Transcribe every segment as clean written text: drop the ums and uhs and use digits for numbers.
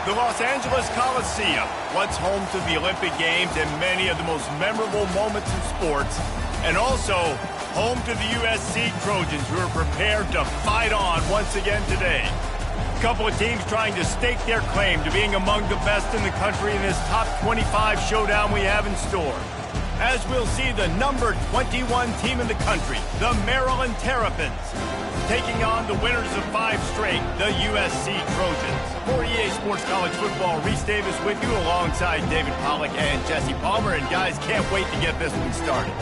The Los Angeles Coliseum, once home to the Olympic Games and many of the most memorable moments in sports, and also home to the USC Trojans, who are prepared to fight on once again today. A couple of teams trying to stake their claim to being among the best in the country in this top 25 showdown we have in store. As we'll see the number 21 team in the country, the Maryland Terrapins, taking on the winners of 5 straight, the USC Trojans. For EA Sports College Football, Reese Davis with you alongside David Pollack and Jesse Palmer. And guys, can't wait to get this one started.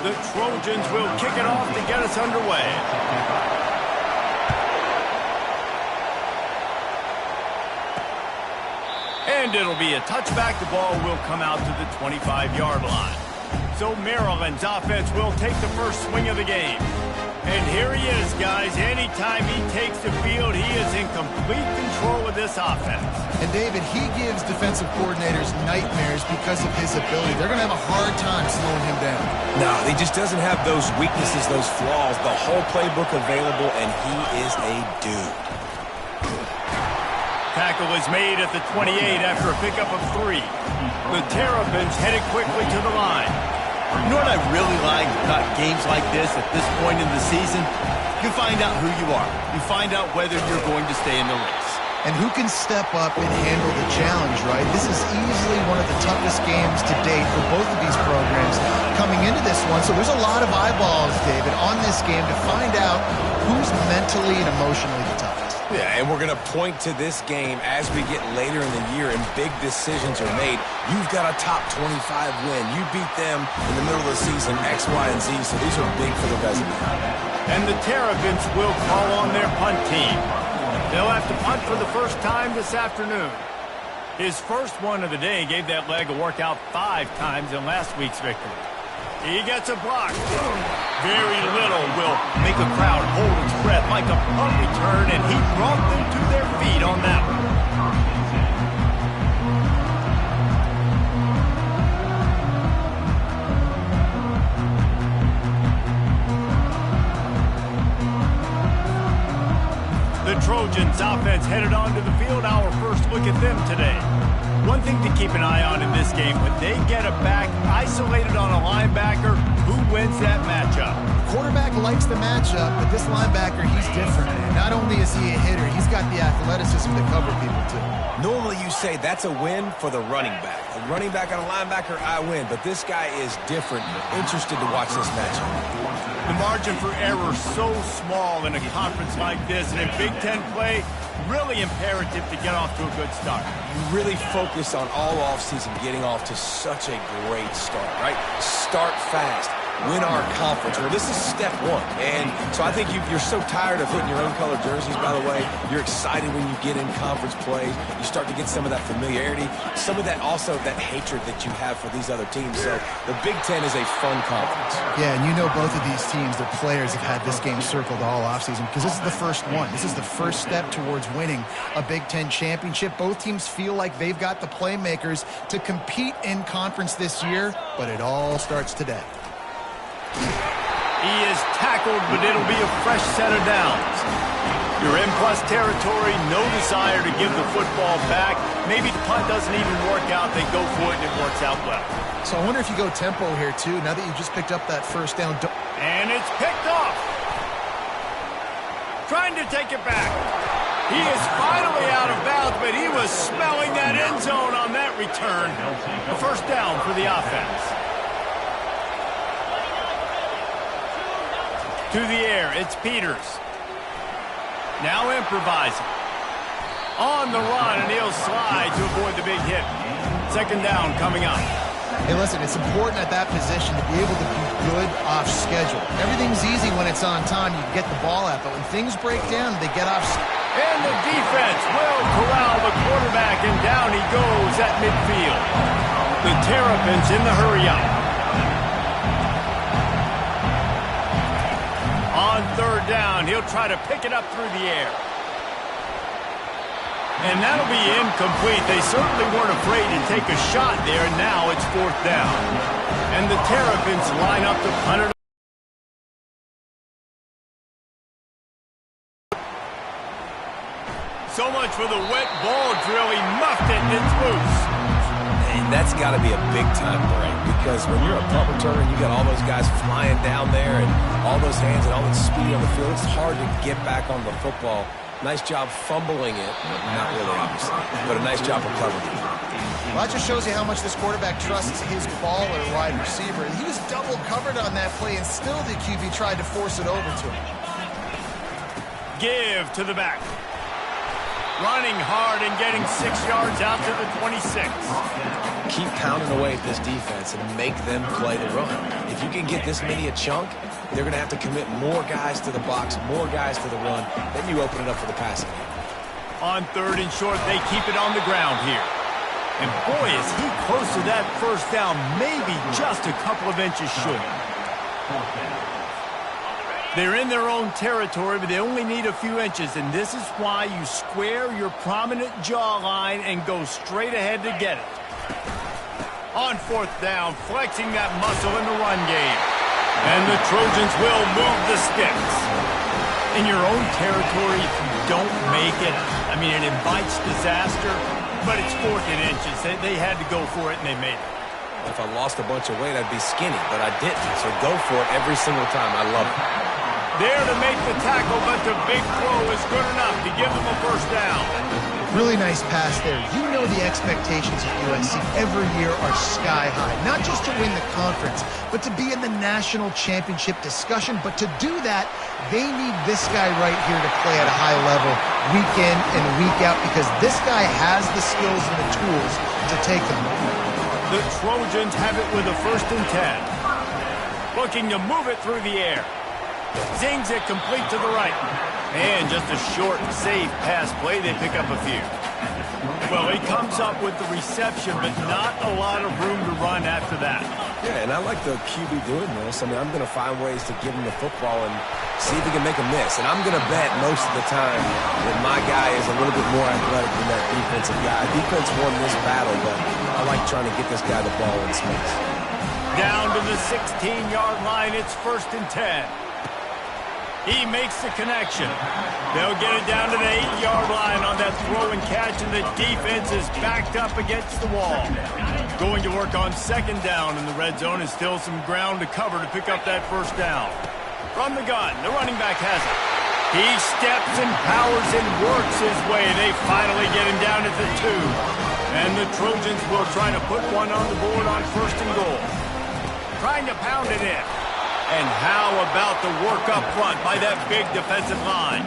The Trojans will kick it off to get us underway. And it'll be a touchback. The ball will come out to the 25-yard line. So Maryland's offense will take the first swing of the game. And here he is, guys. Anytime he takes the field, he is in complete control of this offense. And David, he gives defensive coordinators nightmares because of his ability. They're going to have a hard time slowing him down. No, he just doesn't have those weaknesses, those flaws. The whole playbook available, and he is a dude. Tackle is made at the 28 after a pickup of 3. The Terrapins headed quickly to the line. You know what I really like about games like this at this point in the season? You find out who you are. You find out whether you're going to stay in the race. And who can step up and handle the challenge, right? This is easily one of the toughest games to date for both of these programs coming into this one. So there's a lot of eyeballs, David, on this game to find out who's mentally and emotionally the toughest. Yeah, and we're going to point to this game as we get later in the year and big decisions are made. You've got a top 25 win. You beat them in the middle of the season, X, Y, and Z, so these are big for the resume. And the Terrapins will call on their punt team. They'll have to punt for the first time this afternoon. His first one of the day gave that leg a workout 5 times in last week's victory. He gets a block. Very little will make a crowd hold its breath like a punt return, and he brought them to their feet on that one. The Trojans offense headed onto the field. Our first look at them today. One thing to keep an eye on in this game, when they get a back isolated on a linebacker, who wins that matchup? Quarterback likes the matchup, but this linebacker, he's different. And not only is he a hitter, he's got the athleticism to cover people too. Normally you say that's a win for the running back. The running back on a linebacker, I win. But this guy is different. Interested to watch this matchup. The margin for error so small in a conference like this, and in Big Ten play, really imperative to get off to a good start. You really focus on all offseason getting off to such a great start, right? Start fast. Win our conference. Well, this is step 1. And so I think you're so tired of hitting your own color jerseys, by the way. You're excited when you get in conference play. You start to get some of that familiarity, some of that also that hatred that you have for these other teams. So the Big Ten is a fun conference. Yeah, and you know both of these teams, their players have had this game circled all offseason because this is the first one. This is the first step towards winning a Big Ten championship. Both teams feel like they've got the playmakers to compete in conference this year, but it all starts today. He is tackled, but it'll be a fresh set of downs. You're in plus territory, no desire to give the football back. Maybe the punt doesn't even work out. They go for it, and it works out well. So I wonder if you go tempo here, too, now that you just picked up that first down. And it's picked off. Trying to take it back. He is finally out of bounds, but he was smelling that end zone on that return. A first down for the offense. To the air, it's Peters. Now improvising. On the run, and he'll slide to avoid the big hit. Second down coming up. Hey, listen, it's important at that position to be able to be good off schedule. Everything's easy when it's on time. You can get the ball out, but when things break down, they get off. And the defense will corral the quarterback, and down he goes at midfield. The Terrapins in the hurry-up. On third down, he'll try to pick it up through the air. And that'll be incomplete. They certainly weren't afraid to take a shot there, and now it's fourth down. And the Terrapins line up to punt it. So much for the wet ball drill. He muffed it, and it's loose. And that's got to be a big-time break, because when you're a punt returner and you got all those guys flying down there and all those hands and all that speed on the field, it's hard to get back on the football. Nice job fumbling it. Not really, obviously, but a nice job recovering it. Well, that just shows you how much this quarterback trusts his baller wide receiver. He was double covered on that play, and still the QB tried to force it over to him. Give to the back. Running hard and getting 6 yards out to the 26. Keep pounding away at this defense and make them play the run. If you can get this many a chunk, they're going to have to commit more guys to the box, more guys to the run. Then you open it up for the passing game. On 3rd and short, they keep it on the ground here. And boy, is he close to that first down, maybe just a couple of inches short. They're in their own territory, but they only need a few inches, and this is why you square your prominent jawline and go straight ahead to get it. On 4th down, flexing that muscle in the run game. And the Trojans will move the sticks. In your own territory, if you don't make it, I mean, it invites disaster, but it's 4th and inches. They had to go for it, and they made it. If I lost a bunch of weight, I'd be skinny, but I didn't. So go for it every single time. I love it. There to make the tackle, but the big throw is good enough to give them a first down. Really nice pass there. You know the expectations of USC every year are sky high. Not just to win the conference, but to be in the national championship discussion. But to do that, they need this guy right here to play at a high level week in and week out, because this guy has the skills and the tools to take them. The Trojans have it with a 1st and 10. Looking to move it through the air. Zings it complete to the right. And just a short, safe pass play. They pick up a few. Well, he comes up with the reception, but not a lot of room to run after that. Yeah, and I like the QB doing this. I mean, I'm going to find ways to give him the football and see if he can make a miss. And I'm going to bet most of the time that my guy is a little bit more athletic than that defensive guy. Defense won this battle, but I like trying to get this guy the ball in space. Down to the 16-yard line. It's 1st and 10. He makes the connection. They'll get it down to the 8-yard line on that throw and catch, and the defense is backed up against the wall. Going to work on 2nd down in the red zone, and still some ground to cover to pick up that first down. From the gun, the running back has it. He steps and powers and works his way. They finally get him down at the 2. And the Trojans will try to put one on the board on 1st and goal. Trying to pound it in. And how about the work up front by that big defensive line?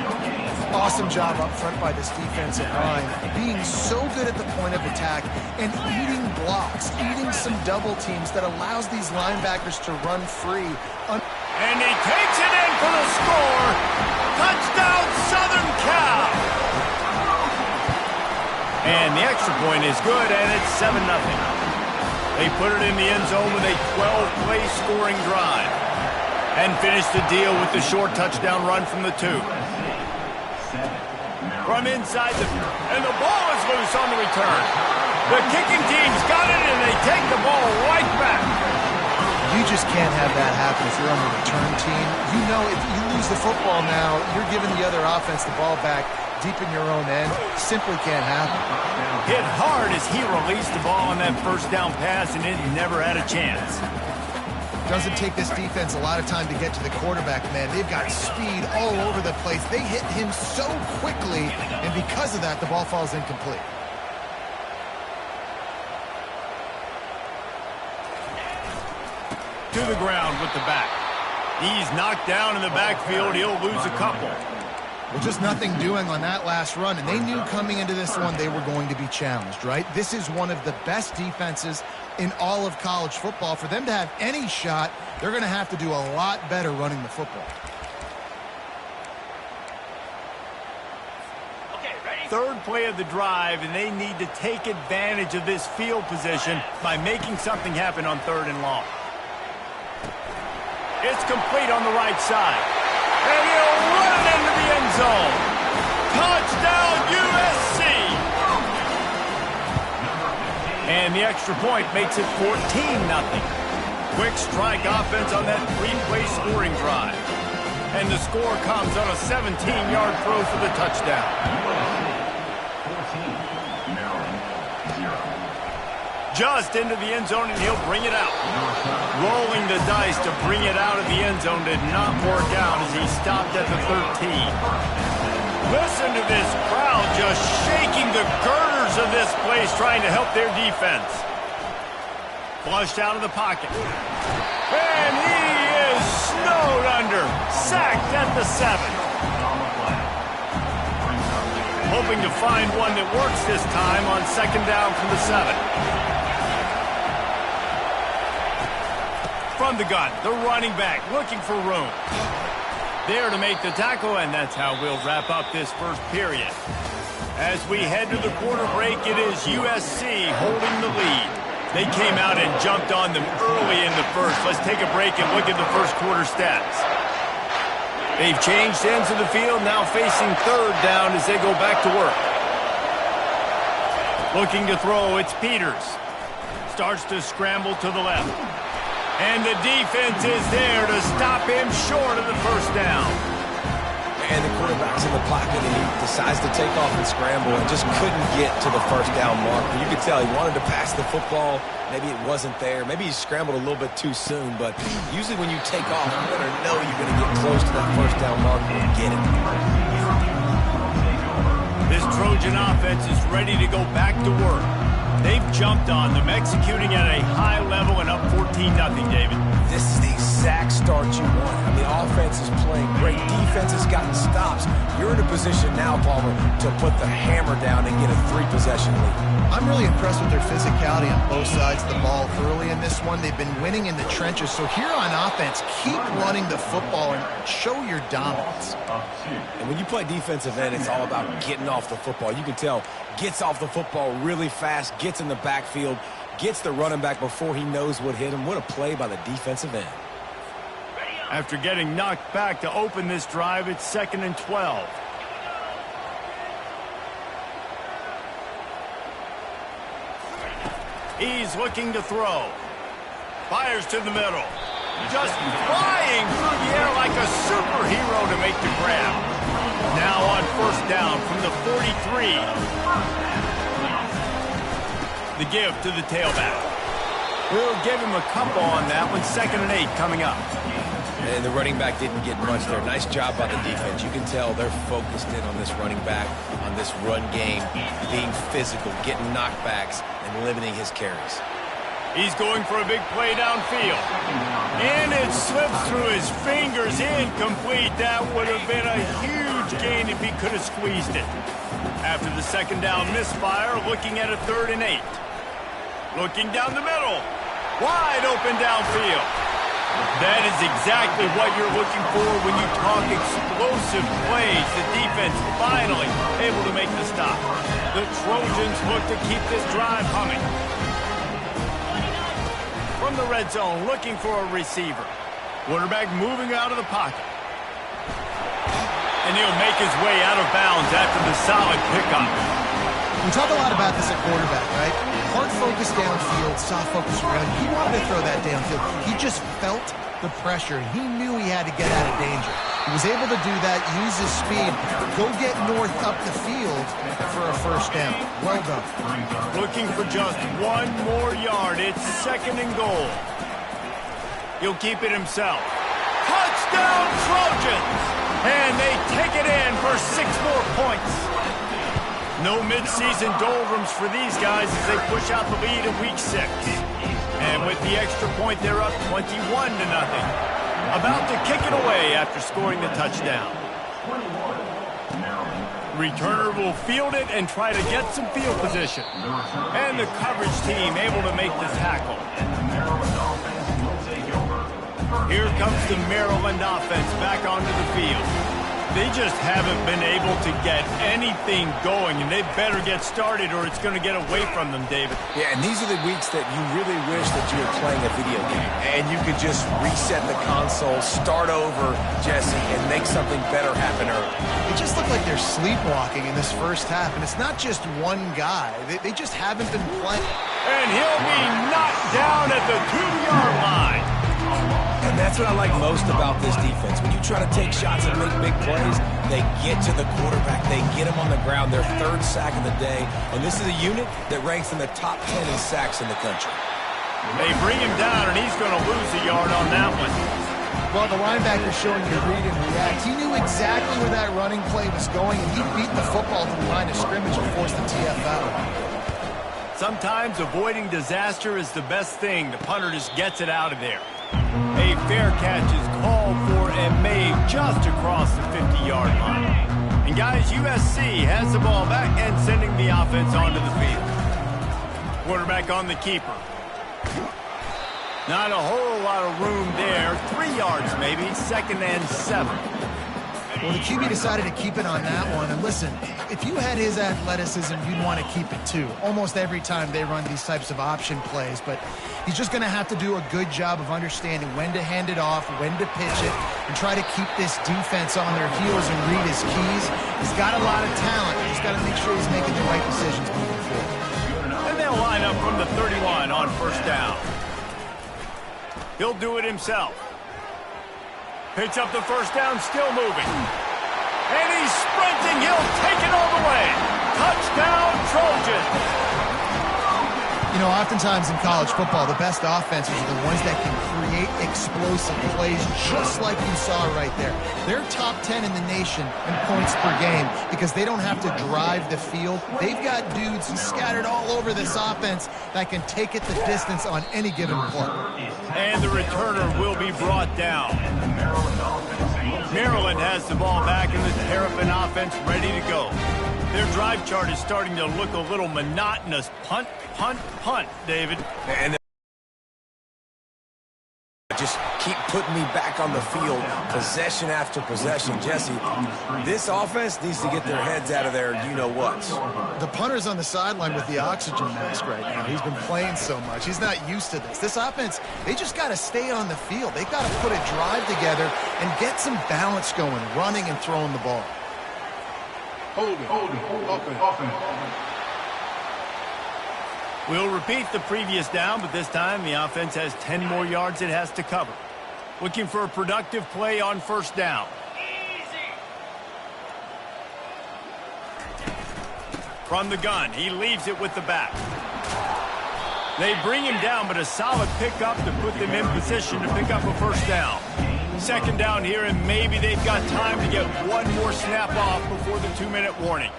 Awesome job up front by this defensive line, being so good at the point of attack and eating blocks, eating some double teams that allows these linebackers to run free. And he takes it in for the score. Touchdown, Southern Cal. And the extra point is good, and it's 7-0. They put it in the end zone with a 12-play scoring drive. And finish the deal with the short touchdown run from the 2. From inside and the ball is loose on the return. The kicking team's got it, and they take the ball right back. You just can't have that happen if you're on the return team. You know, if you lose the football now, you're giving the other offense the ball back deep in your own end. Simply can't happen. Hit hard as he released the ball on that first down pass, and it never had a chance. Doesn't take this defense a lot of time to get to the quarterback, man. They've got speed all over the place. They hit him so quickly, and because of that, the ball falls incomplete. To the ground with the back. He's knocked down in the backfield. He'll lose a couple. Well, just nothing doing on that last run, and they knew coming into this one they were going to be challenged, right? This is one of the best defenses in all of college football. For them to have any shot, they're going to have to do a lot better running the football. Okay, ready? 3rd play of the drive, and they need to take advantage of this field position by making something happen on 3rd and long. It's complete on the right side. And he'll run it into the end zone. Touchdown, USC! And the extra point makes it 14-0. Quick strike offense on that 3-play scoring drive. And the score comes on a 17-yard throw for the touchdown. Just into the end zone, and he'll bring it out. Rolling the dice to bring it out of the end zone did not work out as he stopped at the 13. Listen to this crowd just shaking the girders of this place, trying to help their defense. Flushed out of the pocket. And he is snowed under. Sacked at the 7. Hoping to find one that works this time on second down from the 7. From the gun, the running back looking for room. There to make the tackle, and that's how we'll wrap up this first period. As we head to the quarter break, it is USC holding the lead. They came out and jumped on them early in the first. Let's take a break and look at the first quarter stats. They've changed ends of the field, now facing third down as they go back to work. Looking to throw, it's Peters. Starts to scramble to the left. And the defense is there to stop him short of the first down. And the quarterback's in the pocket, and he decides to take off and scramble and just couldn't get to the first down mark. You could tell he wanted to pass the football. Maybe it wasn't there. Maybe he scrambled a little bit too soon. But usually when you take off, you better know you're going to get close to that first down mark and get it. This Trojan offense is ready to go back to work. They've jumped on them, executing at a high level and up 14-0, David. This is the exact start you want. I mean, offense is playing great. Defense has gotten stops. You're in a position now, Palmer, to put the hammer down and get a 3-possession lead. I'm really impressed with their physicality on both sides of the ball early in this one. They've been winning in the trenches. So here on offense, keep running the football and show your dominance. And when you play defensive end, it's all about getting off the football. You can tell, gets off the football really fast, gets in the backfield, gets the running back before he knows what hit him. What a play by the defensive end. After getting knocked back to open this drive, it's 2nd and 12. He's looking to throw. Fires to the middle. Just flying through the air like a superhero to make the grab. Now on first down from the 43. The give to the tailback. We'll give him a couple on that one. 2nd and 8 coming up. And the running back didn't get much there. Nice job by the defense. You can tell they're focused in on this running back, on this run game, being physical, getting knockbacks, and limiting his carries. He's going for a big play downfield. And it slips through his fingers, incomplete. That would have been a huge gain if he could have squeezed it. After the second down misfire, looking at a 3rd and 8. Looking down the middle. Wide open downfield. That is exactly what you're looking for when you talk explosive plays. The defense finally able to make the stop. The Trojans look to keep this drive humming. From the red zone, looking for a receiver. Quarterback moving out of the pocket. And he'll make his way out of bounds after the solid pickup. We talk a lot about this at quarterback, right? Hard focus downfield, soft focus around. He wanted to throw that downfield. He just felt the pressure. He knew he had to get out of danger. He was able to do that, use his speed, go get north up the field for a first down. Well done. Looking for just one more yard. It's 2nd and goal. He'll keep it himself. Touchdown Trojans! And they take it in for 6 more points. No midseason doldrums for these guys as they push out the lead in week 6. And with the extra point, they're up 21-0. About to kick it away after scoring the touchdown. Returner will field it and try to get some field position. And the coverage team able to make the tackle. Here comes the Maryland offense back onto the field. They just haven't been able to get anything going, and they better get started or it's going to get away from them, David. Yeah, and these are the weeks that you really wish that you were playing a video game and you could just reset the console, start over, Jesse, and make something better happen early. It just looked like they're sleepwalking in this first half, and it's not just one guy. They just haven't been playing. And he'll be knocked down at the 2-yard line. And that's what I like most about this defense. When you try to take shots and make big plays, they get to the quarterback. They get him on the ground. Their third sack of the day. And this is a unit that ranks in the top 10 in sacks in the country. They bring him down, and he's going to lose a yard on that one. Well, the linebacker's showing you read and react. He knew exactly where that running play was going, and he beat the football to the line of scrimmage and forced the TFL. Sometimes avoiding disaster is the best thing. The punter just gets it out of there. A fair catch is called for and made just across the 50-yard line. And guys, USC has the ball back and sending the offense onto the field. Quarterback on the keeper. Not a whole lot of room there. 3 yards maybe, 2nd and 7. Well, the QB decided to keep it on that one. And listen, if you had his athleticism, you'd want to keep it too. Almost every time they run these types of option plays. But he's just going to have to do a good job of understanding when to hand it off, when to pitch it, and try to keep this defense on their heels and read his keys. He's got a lot of talent. He's got to make sure he's making the right decisions moving forward. And they'll line up from the 31 on first down. He'll do it himself. Picks up the first down, still moving. And he's sprinting. He'll take it all the way. Touchdown, Trojans. You know, oftentimes in college football, the best offenses are the ones that can create explosive plays just like you saw right there. They're top 10 in the nation in points per game because they don't have to drive the field. They've got dudes scattered all over this offense that can take it the distance on any given play. And the returner will be brought down. Maryland has the ball back and the Terrapin offense ready to go. Their drive chart is starting to look a little monotonous. Punt, punt, punt, David. And just keep putting me back on the field, possession after possession. Jesse, this offense needs to get their heads out of there, you-know-what. The punter's on the sideline with the oxygen mask right now. He's been playing so much. He's not used to this. This offense, they just got to stay on the field. They've got to put a drive together and get some balance going, running and throwing the ball. Hold it. We'll repeat the previous down, but this time the offense has 10 more yards it has to cover. Looking for a productive play on first down. From the gun, he leaves it with the back. They bring him down, but a solid pickup to put them in position to pick up a first down. Second down here, and maybe they've got time to get one more snap off before the 2-minute warning.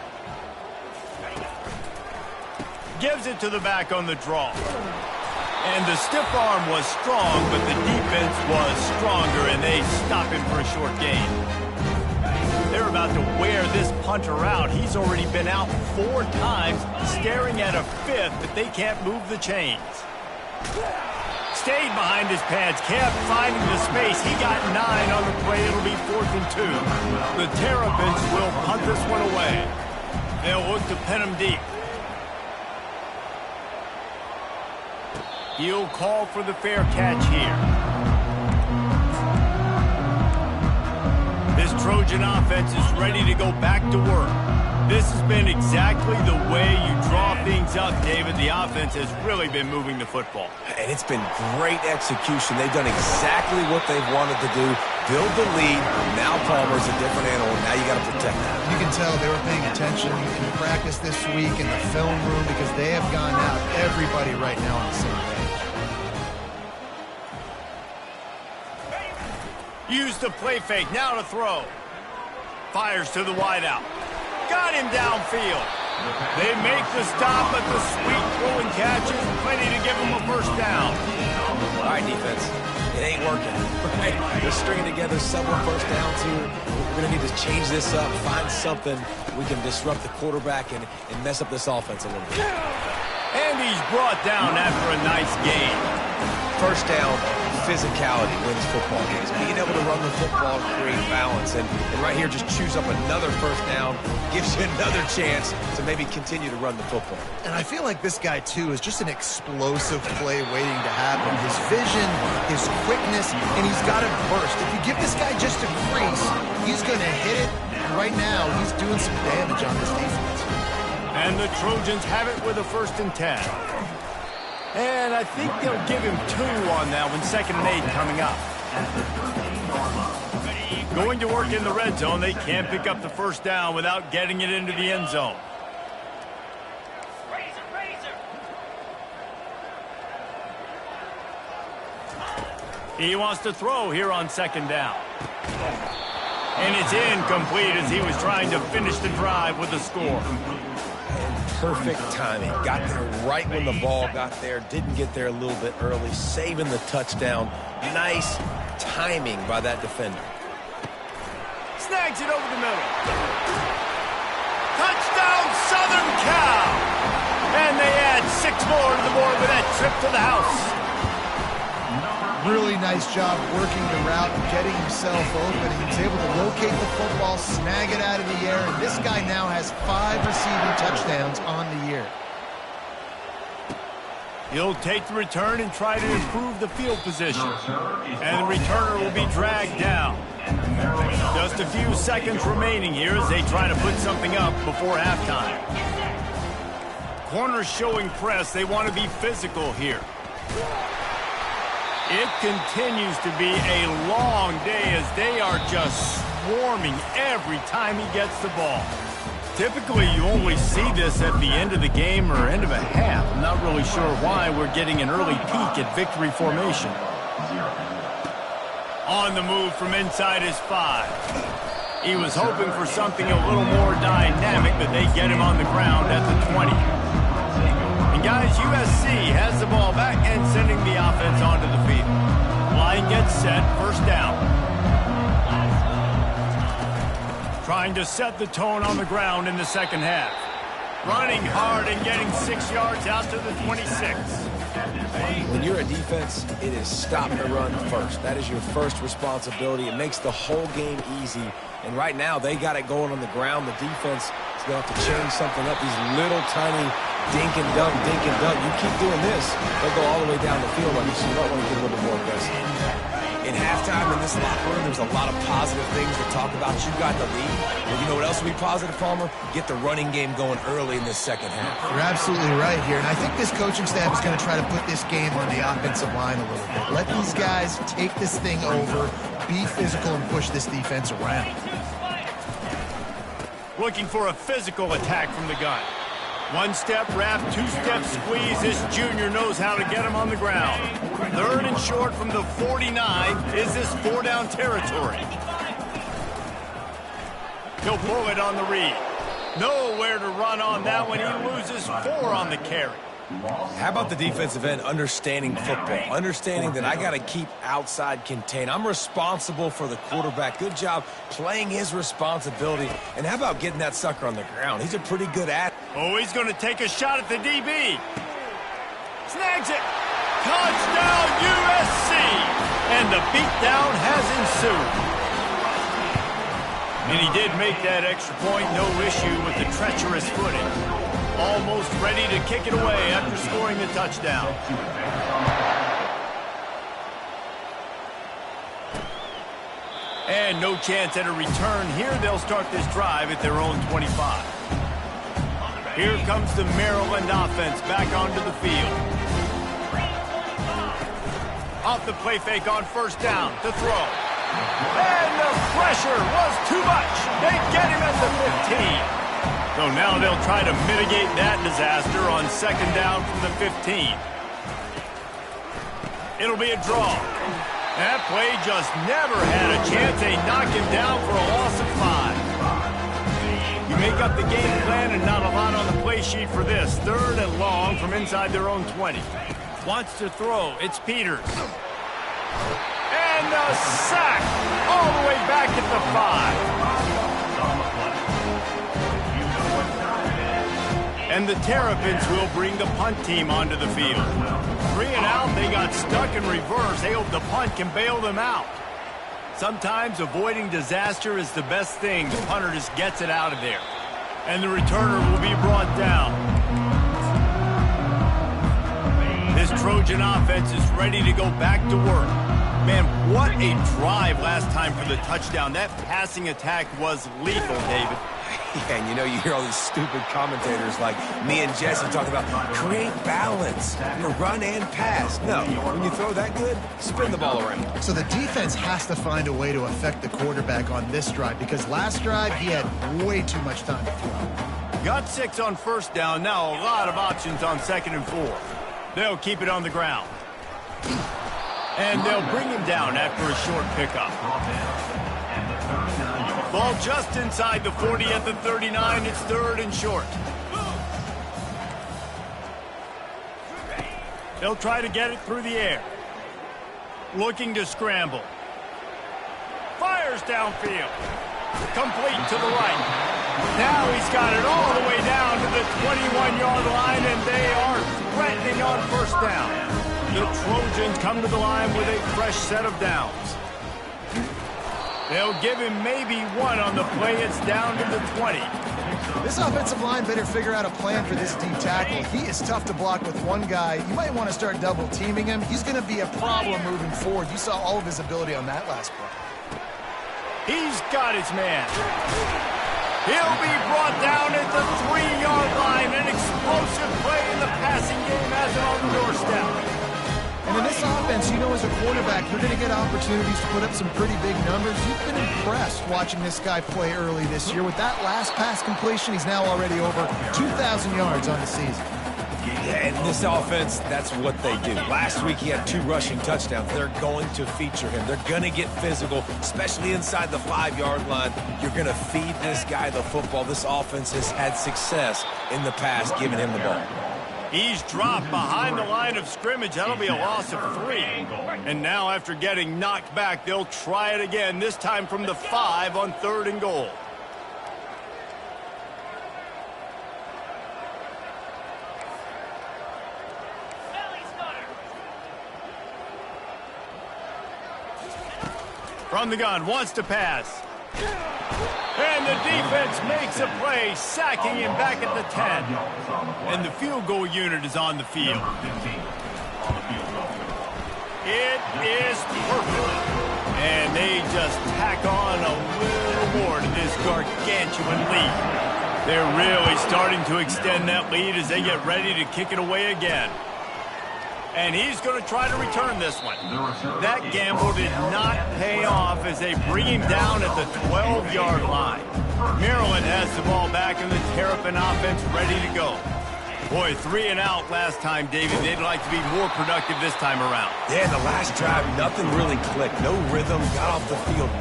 Gives it to the back on the draw. And the stiff arm was strong, but the defense was stronger, and they stop him for a short gain. They're about to wear this punter out. He's already been out 4 times, staring at a 5th, but they can't move the chains. Stayed behind his pads, kept finding the space. He got 9 on the play. It'll be 4th and 2. The Terrapins will punt this one away. They'll look to pin him deep. He'll call for the fair catch here. This Trojan offense is ready to go back to work. This has been exactly the way you draw things up, David. The offense has really been moving the football. And it's been great execution. They've done exactly what they've wanted to do. Build the lead. Now Palmer's a different animal. Now you got to protect that. You can tell they were paying attention in practice this week in the film room because they have gone out, everybody right now on the same page. Use the play fake. Now to throw. Fires to the wideout. Got him downfield. They make the stop, but the sweet throwing catch is plenty to give him a first down. All right, defense. It ain't working. Right? They're stringing together several first downs here. We're going to need to change this up, find something we can disrupt the quarterback and mess up this offense a little bit. And he's brought down after a nice gain. First down, physicality wins football games. Being able to run the football, create balance, and right here just chews up another first down, gives you another chance to maybe continue to run the football. And I feel like this guy, too, is just an explosive play waiting to happen. His vision, his quickness, and he's got a burst. If you give this guy just a crease, he's going to hit it. And right now, he's doing some damage on this defense. And the Trojans have it with a 1st and 10. And I think they'll give him 2 on that one, 2nd and 8 coming up. Going to work in the red zone. They can't pick up the 1st down without getting it into the end zone. He wants to throw here on 2nd down. And it's incomplete as he was trying to finish the drive with a score. Perfect timing. Got there right when the ball got there. Didn't get there a little bit early. Saving the touchdown. Nice timing by that defender. Snags it over the middle. Touchdown, Southern Cal! And they add 6 more to the board with that trip to the house. Really nice job working the route and getting himself open. He was able to locate the football, snag it out of the air, and this guy now has 5 receiving touchdowns on the year. He'll take the return and try to improve the field position. And the returner will be dragged down. Just a few seconds remaining here as they try to put something up before halftime. Corners showing press. They want to be physical here. It continues to be a long day as they are just swarming every time he gets the ball. Typically, you only see this at the end of the game or end of a half. I'm not really sure why we're getting an early peek at victory formation. On the move from inside his 5. He was hoping for something a little more dynamic, but they get him on the ground at the 20. Guys, USC has the ball back and sending the offense onto the field. Line gets set, 1st down. Trying to set the tone on the ground in the 2nd half. Running hard and getting 6 yards out to the 26. When you're a defense, it is stop the run first. That is your first responsibility. It makes the whole game easy. And right now, they got it going on the ground. The defense is going to have to change something up. These little tiny dink and dunk, dink and dunk. You keep doing this, they'll go all the way down the field on you, so you might want to get a little bit more aggressive. In halftime, in this locker room, there's a lot of positive things to talk about. You got the lead. Well, you know what else will be positive, Palmer? Get the running game going early in this 2nd half. You're absolutely right here, and I think this coaching staff is going to try to put this game on the offensive line a little bit. Let these guys take this thing over, be physical, and push this defense around. Looking for a physical attack from the gun. 1-step wrap, 2-step squeeze. This junior knows how to get him on the ground. 3rd and short from the 49. Is this 4-down territory? He'll pull it on the read. Nowhere to run on that one. He loses 4 on the carry. How about the defensive end understanding football? Understanding that I got to keep outside contained. I'm responsible for the quarterback. Good job playing his responsibility. And how about getting that sucker on the ground? He's a pretty good athlete. Oh, he's going to take a shot at the DB. Snags it. Touchdown, USC. And the beatdown has ensued. And he did make that extra point. No issue with the treacherous footing. Almost ready to kick it away after scoring a touchdown. And no chance at a return here. They'll start this drive at their own 25. Here comes the Maryland offense back onto the field. Off the play fake on 1st down to throw. And the pressure was too much. They get him at the 15. So now they'll try to mitigate that disaster on 2nd down from the 15. It'll be a draw. That play just never had a chance. They knock him down for a loss of 5. You make up the game plan and not a lot on the play sheet for this. 3rd and long from inside their own 20. Wants to throw. It's Peters. And a sack all the way back at the 5. And the Terrapins will bring the punt team onto the field. 3 and out, they got stuck in reverse. They hope the punt can bail them out. Sometimes avoiding disaster is the best thing. The punter just gets it out of there. And the returner will be brought down. This Trojan offense is ready to go back to work. Man, what a drive last time for the touchdown. That passing attack was lethal, David. Yeah, and you know, you hear all these stupid commentators like me and Jesse talk about create balance, run and pass. No, when you throw that good, spin the ball around. So the defense has to find a way to affect the quarterback on this drive because last drive he had way too much time to throw. Got 6 on first down. Now a lot of options on 2nd and 4. They'll keep it on the ground. And they'll bring him down after a short pickup. Ball just inside the 40 at the 39. It's 3rd and short. They'll try to get it through the air. Looking to scramble. Fires downfield. Complete to the right. Now he's got it all the way down to the 21-yard line, and they are threatening on first down. The Trojans come to the line with a fresh set of downs. They'll give him maybe 1 on the play. It's down to the 20. This offensive line better figure out a plan for this D tackle. He is tough to block with one guy. You might want to start double teaming him. He's going to be a problem moving forward. You saw all of his ability on that last play. He's got his man. He'll be brought down at the 3-yard line. An explosive play in the passing game has it on the doorstep. And in this offense, you know, as a quarterback, you're going to get opportunities to put up some pretty big numbers. You've been impressed watching this guy play early this year. With that last pass completion, he's now already over 2,000 yards on the season. Yeah, and this offense, that's what they do. Last week, he had 2 rushing touchdowns. They're going to feature him. They're going to get physical, especially inside the 5-yard line. You're going to feed this guy the football. This offense has had success in the past giving him the ball. He's dropped behind the line of scrimmage. That'll be a loss of 3. And now after getting knocked back, they'll try it again, this time from the 5 on 3rd and goal. From the gun, wants to pass. And the defense makes a play, sacking him back at the 10. And the field goal unit is on the field. It is perfect. And they just tack on a little more to this gargantuan lead. They're really starting to extend that lead as they get ready to kick it away again. And he's going to try to return this one. That gamble did not pay off as they bring him down at the 12-yard line. Maryland has the ball back and the Terrapin offense ready to go. Boy, 3 and out last time, David. They'd like to be more productive this time around. Yeah, the last drive, nothing really clicked. No rhythm, got off the field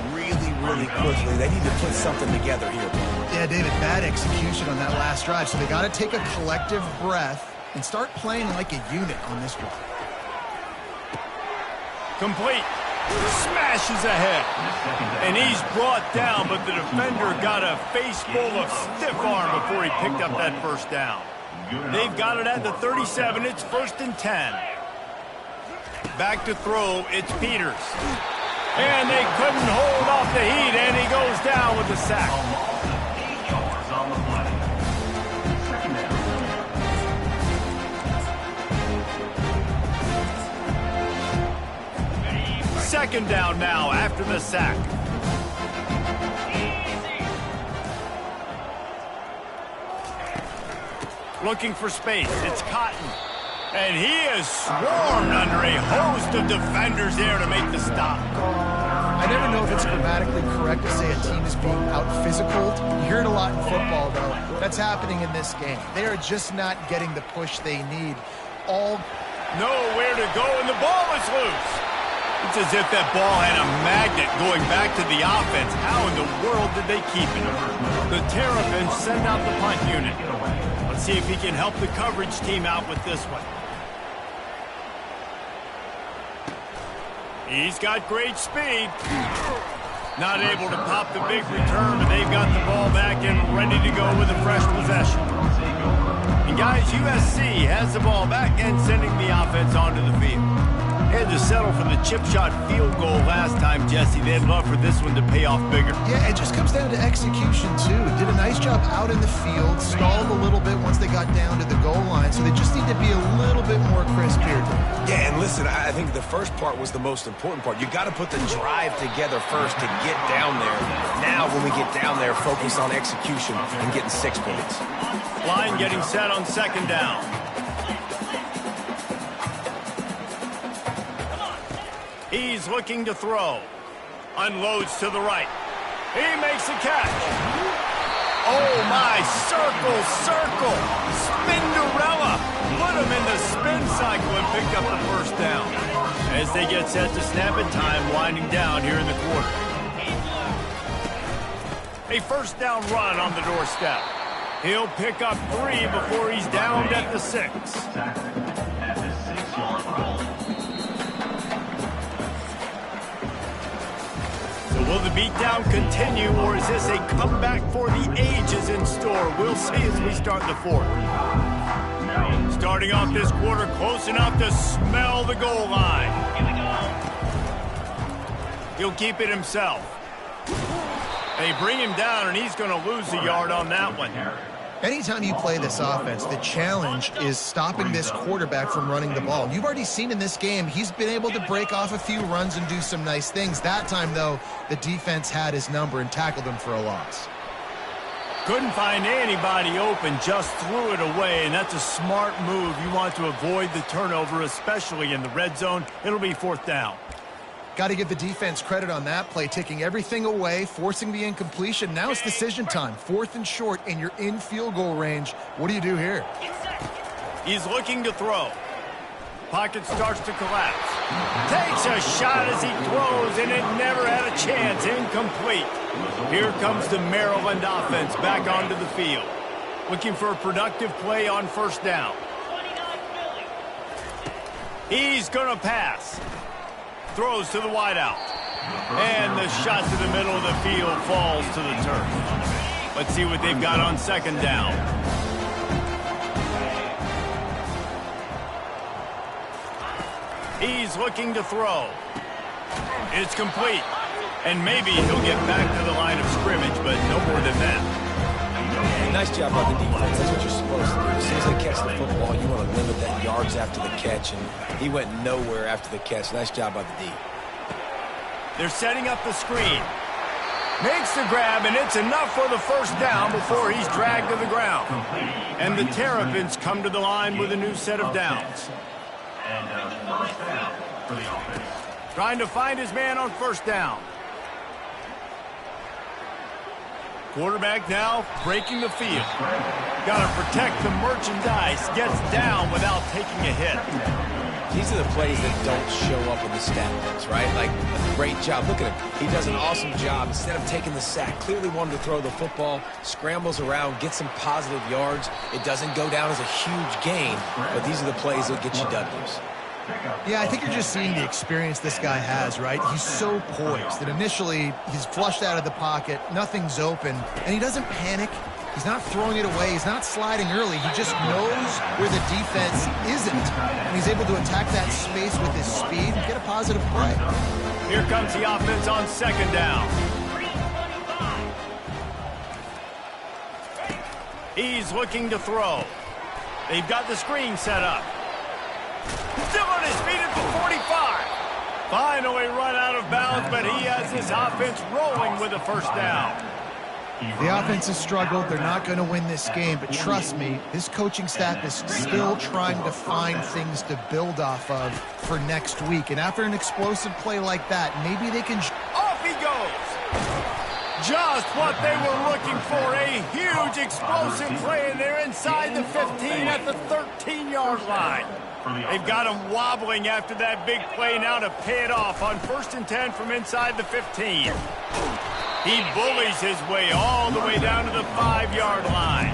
really quickly. They need to put something together here. Yeah, David, bad execution on that last drive. So they got to take a collective breath and start playing like a unit on this drive. Complete. Smashes ahead. And he's brought down, but the defender got a face full of stiff arm before he picked up that first down. They've got it at the 37. It's 1st and 10. Back to throw. It's Peters. And they couldn't hold off the heat, and he goes down with the sack. Second down now after the sack. Looking for space. It's Cotton. And he is swarmed under a host of defenders there to make the stop. I never know if it's grammatically correct to say a team is being out-physicaled. You hear it a lot in football, though. That's happening in this game. They are just not getting the push they need. Nowhere to go, and the ball is loose. It's as if that ball had a magnet going back to the offense. How in the world did they keep it? The Terrapins send out the punt unit. Let's see if he can help the coverage team out with this one. He's got great speed. Not able to pop the big return, but they've got the ball back and ready to go with a fresh possession. And guys, USC has the ball back and sending the offense onto the field. Had to settle for the chip shot field goal last time, Jesse. They'd love for this one to pay off bigger. Yeah, it just comes down to execution, too. Did a nice job out in the field, stalled a little bit once they got down to the goal line, so they just need to be a little bit more crisp here. Yeah, and listen, I think the first part was the most important part. You got to put the drive together first to get down there. Now, when we get down there, focus on execution and getting 6 points. Line getting set on second down. He's looking to throw. Unloads to the right. He makes a catch. Oh, my. Circle, circle. Spinderella. Put him in the spin cycle and picked up the first down. As they get set to snap it, time winding down here in the quarter. A first down run on the doorstep. He'll pick up 3 before he's downed at the 6. Will the beatdown continue, or is this a comeback for the ages in store? We'll see as we start the fourth. Starting off this quarter close enough to smell the goal line. He'll keep it himself. They bring him down, and he's going to lose a yard on that one. Anytime you play this offense, the challenge is stopping this quarterback from running the ball. You've already seen in this game, he's been able to break off a few runs and do some nice things. That time, though, the defense had his number and tackled him for a loss. Couldn't find anybody open, just threw it away, and that's a smart move. You want to avoid the turnover, especially in the red zone. It'll be fourth down. Got to give the defense credit on that play, taking everything away, forcing the incompletion. Now it's decision time. 4th and short, and you're in field goal range. What do you do here? He's looking to throw. Pocket starts to collapse. Takes a shot as he throws, and it never had a chance. Incomplete. Here comes the Maryland offense back onto the field. Looking for a productive play on first down. He's going to pass. Throws to the wideout. And the shot to the middle of the field falls to the turf. Let's see what they've got on second down. He's looking to throw. It's complete. And maybe he'll get back to the line of scrimmage, but no more than that. Nice job by the defense. That's what you're supposed to do. As soon as they catch the football, you want to limit that yards after the catch, and he went nowhere after the catch. Nice job by the D. They're setting up the screen. Makes the grab, and it's enough for the first down before he's dragged to the ground. And the Terrapins come to the line with a new set of downs. Trying to find his man on first down. Quarterback now breaking the field. Got to protect the merchandise. Gets down without taking a hit. These are the plays that don't show up in the stat books, right? Like, a great job. Look at him. He does an awesome job. Instead of taking the sack, clearly wanted to throw the football, scrambles around, gets some positive yards. It doesn't go down as a huge gain, but these are the plays that get you W's. Yeah, I think you're just seeing the experience this guy has, right? He's so poised that initially he's flushed out of the pocket, nothing's open, and he doesn't panic. He's not throwing it away. He's not sliding early. He just knows where the defense isn't, and he's able to attack that space with his speed and get a positive play. Here comes the offense on second down. He's looking to throw. They've got the screen set up. Still on his feet at the 45. Finally run out of bounds, but he has his offense rolling with a first down. The offense has struggled. They're not going to win this game, but trust me, this coaching staff is still trying to find things to build off of for next week. And after an explosive play like that, maybe they can... Off he goes. Just what they were looking for, a huge explosive play, and they're inside the 15 at the 13-yard line. They've got him wobbling after that big play now to pay it off on 1st and 10 from inside the 15. He bullies his way all the way down to the 5-yard line.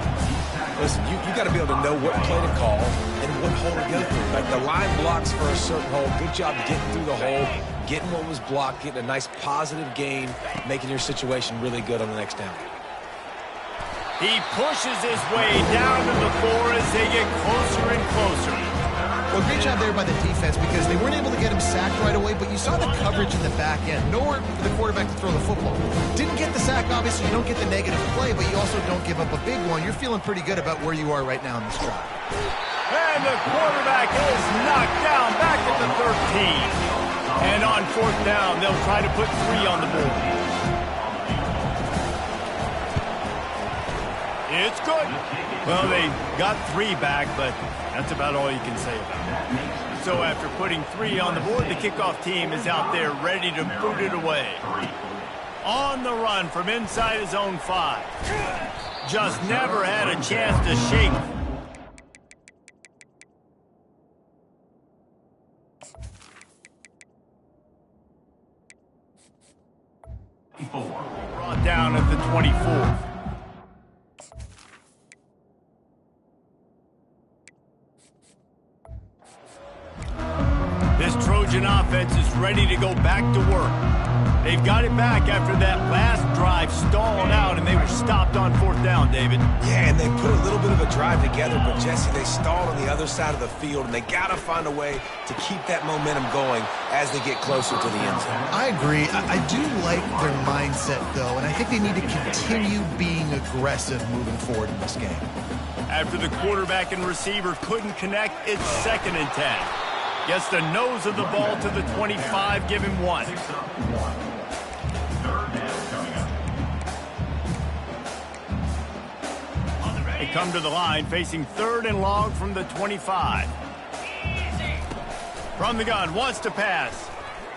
Listen, you got to be able to know what play to call and what hole to go through. Like the line blocks for a certain hole. Good job getting through the hole, getting what was blocked, getting a nice positive gain, making your situation really good on the next down. He pushes his way down to the floor as they get closer and closer. Well, great job there by the defense because they weren't able to get him sacked right away, but you saw the coverage in the back end. Nowhere for the quarterback to throw the football. Didn't get the sack, obviously. You don't get the negative play, but you also don't give up a big one. You're feeling pretty good about where you are right now in this drive. And the quarterback is knocked down back at the 13. And on 4th down, they'll try to put 3 on the board. It's good. Well, they got 3 back, but that's about all you can say about it. So after putting 3 on the board, the kickoff team is out there ready to boot it away. On the run from inside his own 5. Just never had a chance to shake. Brought down at the 24. This Trojan offense is ready to go back to work. They've got it back after that last drive stalled out, and they were stopped on 4th down, David. Yeah, and they put a little bit of a drive together, but, Jesse, they stalled on the other side of the field, and they got to find a way to keep that momentum going as they get closer to the end zone. I agree. I do like their mindset, though, and I think they need to continue being aggressive moving forward in this game. After the quarterback and receiver couldn't connect, it's 2nd and 10. Gets the nose of the ball to the 25, give him 1. They come to the line, facing 3rd and long from the 25. From the gun, wants to pass.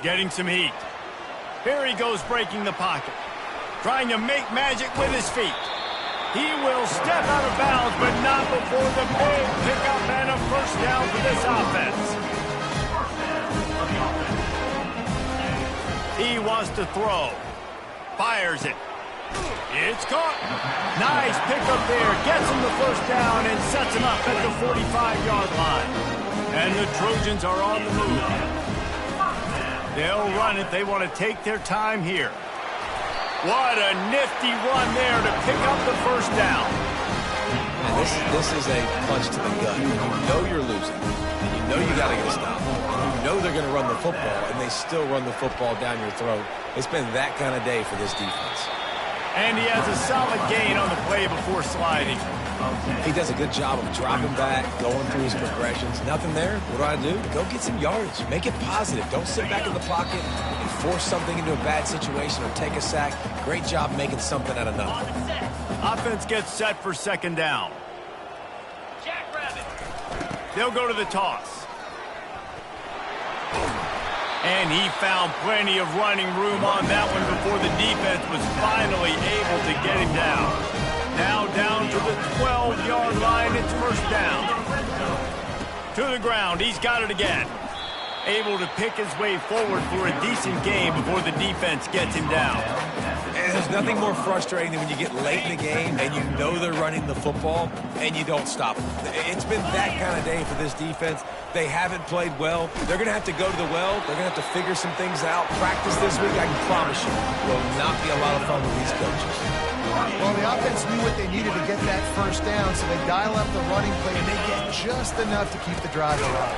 Getting some heat. Here he goes, breaking the pocket. Trying to make magic with his feet. He will step out of bounds, but not before the big pickup and a 1st down for this offense. He wants to throw. Fires it. It's caught. Nice pickup there. Gets him the 1st down and sets him up at the 45-yard line. And the Trojans are on the move. They'll run it. They want to take their time here. What a nifty run there to pick up the 1st down. And this is a punch to the gut. You know you're losing. And you know you got to get a stop. You know they're going to run the football, and they still run the football down your throat. It's been that kind of day for this defense. And he has a solid gain on the play before sliding. He does a good job of dropping back, going through his progressions. Nothing there. What do? Go get some yardage. Make it positive. Don't sit back in the pocket and force something into a bad situation or take a sack. Great job making something out of nothing. Offense gets set for 2nd down. They'll go to the toss. And he found plenty of running room on that one before the defense was finally able to get him down. Now down to the 12-yard line, it's 1st down. To the ground, he's got it again. Able to pick his way forward for a decent gain before the defense gets him down. And there's nothing more frustrating than when you get late in the game and you know they're running the football and you don't stop them. It's been that kind of day for this defense. They haven't played well. They're going to have to go to the well. They're going to have to figure some things out. Practice this week, I can promise you, will not be a lot of fun with these coaches. Well, the offense knew what they needed to get that 1st down, so they dial up the running play, and they get just enough to keep the drive alive.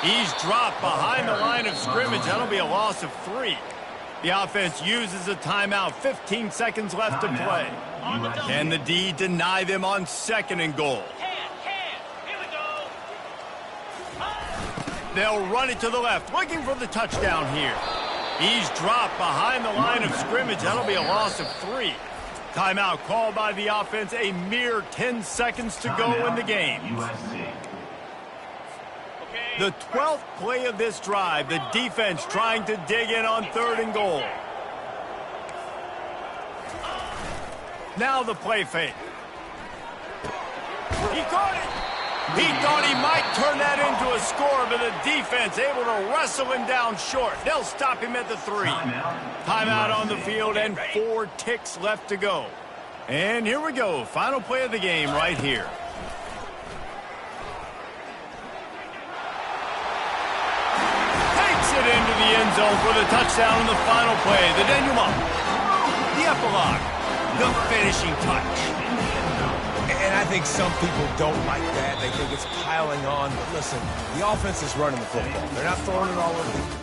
He's dropped behind the line of scrimmage. That'll be a loss of 3. The offense uses a timeout. 15 seconds left to play. Can the D deny them on 2nd and goal? They'll run it to the left, looking for the touchdown here. He's dropped behind the line of scrimmage. That'll be a loss of 3. Timeout called by the offense. A mere 10 seconds to go in the game. The 12th play of this drive, the defense trying to dig in on 3rd and goal. Now the play fake. He caught it. He thought he might turn that into a score, but the defense able to wrestle him down short. They'll stop him at the 3. Timeout on the field and 4 ticks left to go. And here we go. Final play of the game right here. It into the end zone for the touchdown in the final play. The denouement, the epilogue, the finish. finishing touch. And I think some people don't like that. They think it's piling on. But listen, the offense is running the football. They're not throwing it all over the